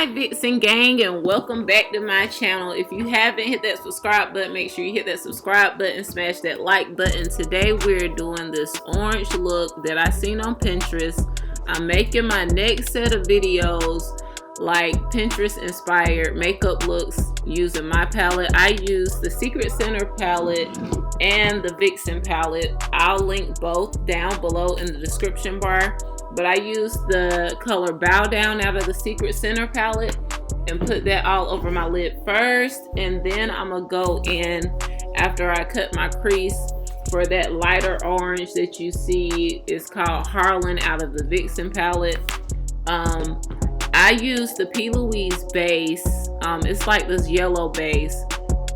Hi Vixen gang, and welcome back to my channel. If you haven't hit that subscribe button, make sure you hit that subscribe button, smash that like button. Today we're doing this orange look that I seen on Pinterest. I'm making my next set of videos like Pinterest inspired makeup looks using my palette. I use the Secret Center palette and the Vixen palette. I'll link both down below in the description bar. But I used the color Bow Down out of the Secret Center palette and put that all over my lid first. And then I'm going to go in after I cut my crease for that lighter orange that you see. It's called Harlan out of the Vixen palette. I used the P.lousie base. It's like this yellow base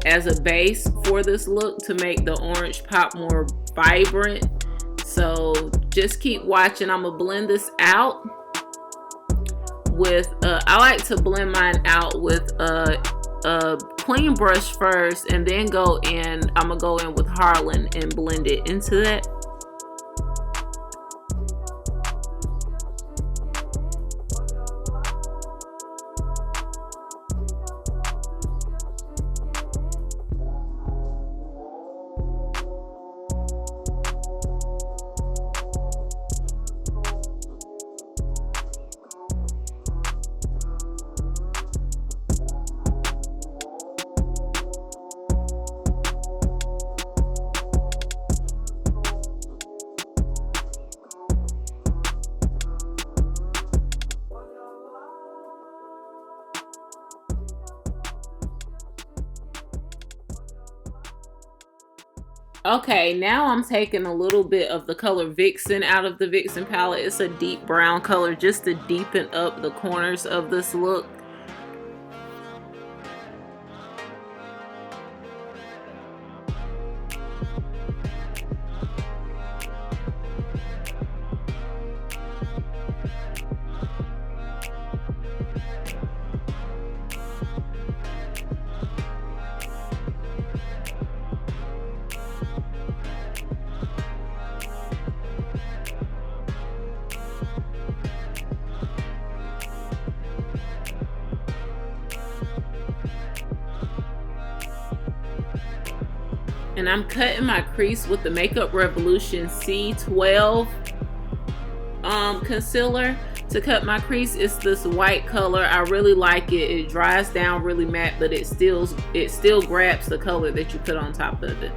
as a base for this look to make the orange pop more vibrant. So just keep watching. I'm gonna blend this out with I like to blend mine out with a clean brush first, and then I'm gonna go in with Harlan and blend it into that. Okay, now I'm taking a little bit of the color Vixen out of the Vixen palette. It's a deep brown color just to deepen up the corners of this look. And I'm cutting my crease with the Makeup Revolution C12 concealer to cut my crease. It's this white color. I really like it. It dries down really matte, but it still grabs the color that you put on top of it.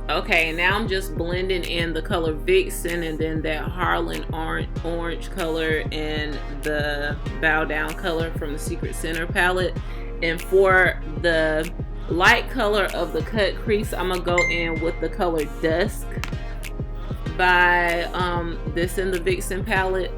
Okay, now I'm just blending in the color Vixen and then that Harlan orange color and the Bow Down color from the Secret Center palette. And for the light color of the cut crease, I'm gonna go in with the color Dusk by this in the Vixen palette.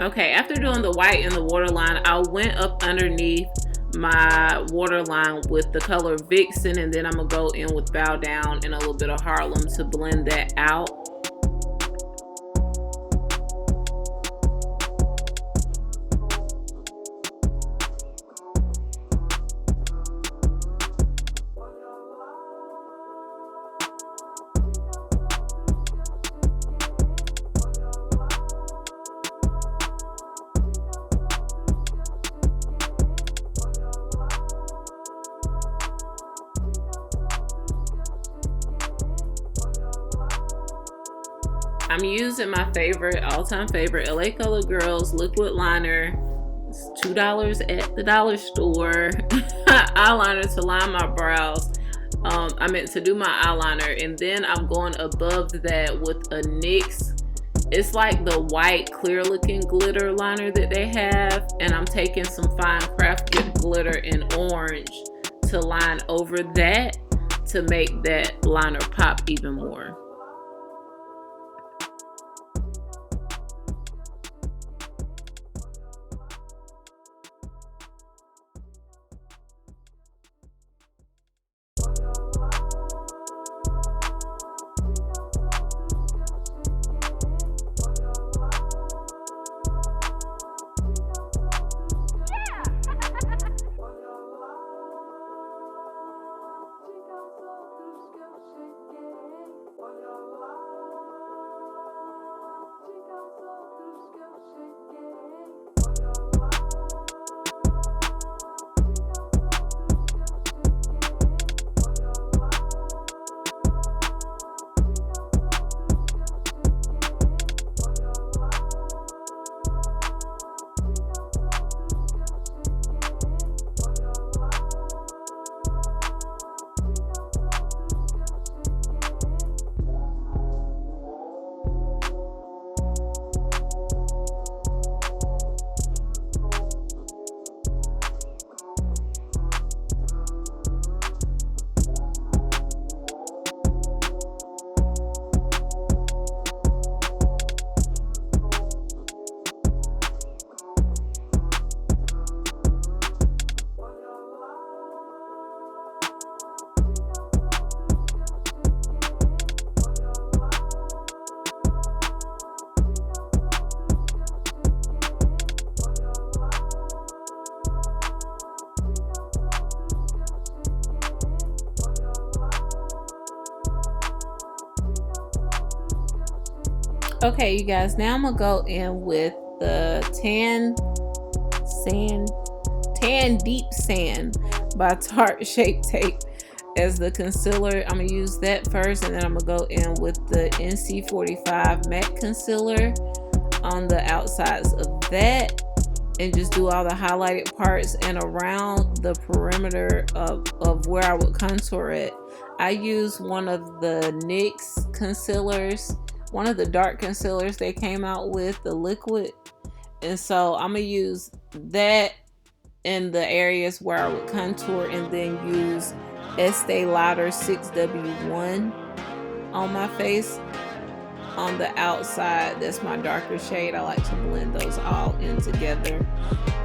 Okay, after doing the white and the waterline, I went up underneath my waterline with the color Vixen, and then I'm gonna go in with Bow Down and a little bit of Harlem to blend that out. I'm using my favorite, all-time favorite, LA Color Girls liquid liner. It's $2 at the dollar store. Eyeliner to line my brows. I meant to do my eyeliner, and then I'm going above that with a NYX. It's like the white clear looking glitter liner that they have, and I'm taking some fine craft glitter in orange to line over that to make that liner pop even more. Okay, you guys, now I'm gonna go in with the Tan Deep Sand by Tarte Shape Tape as the concealer. I'm gonna use that first, and then I'm gonna go in with the NC45 matte concealer on the outsides of that, and just do all the highlighted parts and around the perimeter of where I would contour it. I use one of the NYX concealers, one of the dark concealers they came out with, the liquid, and so I'm gonna use that in the areas where I would contour, and then use Este Lauder 6W1 on my face on the outside. That's my darker shade. I like to blend those all in together.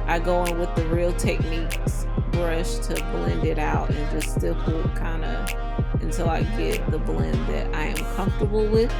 I go in with the Real Techniques brush to blend it out and just stipple kind of until I get the blend that I am comfortable with.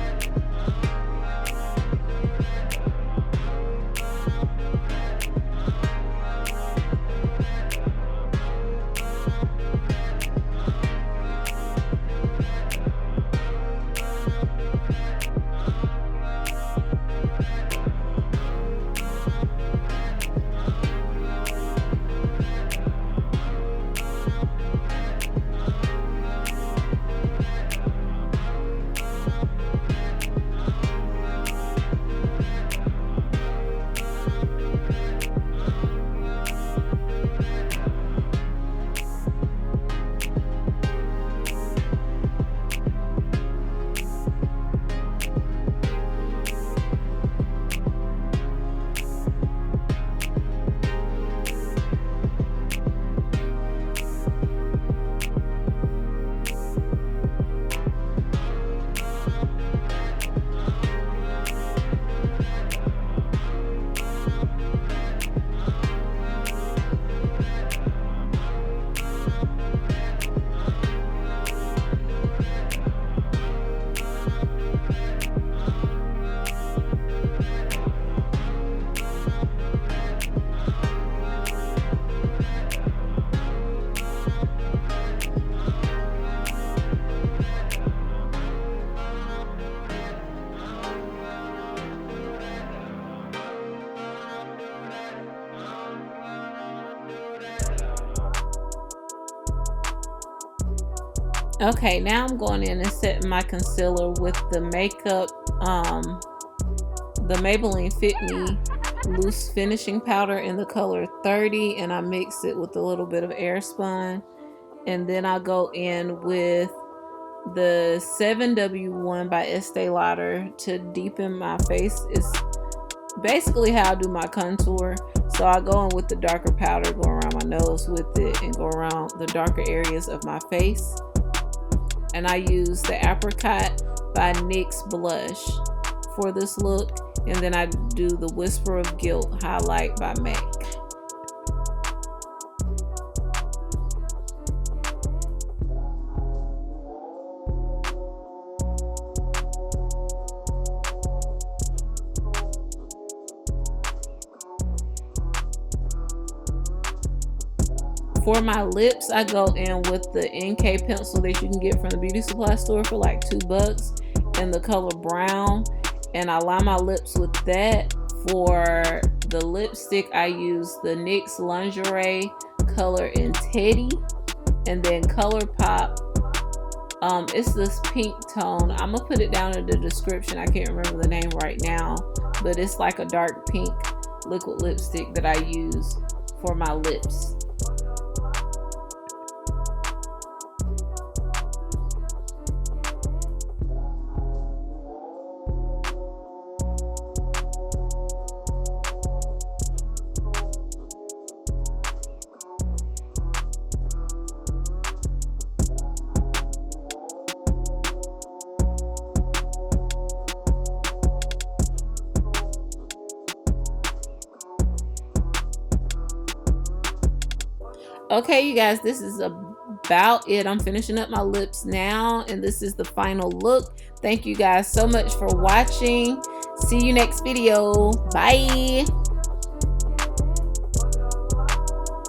Okay, now I'm going in and setting my concealer with the the Maybelline Fit Me loose finishing powder in the color 30, and I mix it with a little bit of Airspun. And then I go in with the 7W1 by Este Lauder to deepen my face. It's basically how I do my contour. So I go in with the darker powder, go around my nose with it, and go around the darker areas of my face. And I use the Apricot by NYX Blush for this look. And then I do the Whisper of Gilt highlight by MAC. For my lips, I go in with the NK pencil that you can get from the beauty supply store for like $2 in the color brown. And I line my lips with that. For the lipstick, I use the NYX Lingerie color in Teddy. And then ColourPop. It's this pink tone. I'm going to put it down in the description. I can't remember the name right now. But it's like a dark pink liquid lipstick that I use for my lips. Okay, you guys, this is about it. I'm finishing up my lips now, and this is the final look. Thank you guys so much for watching. See you next video. Bye.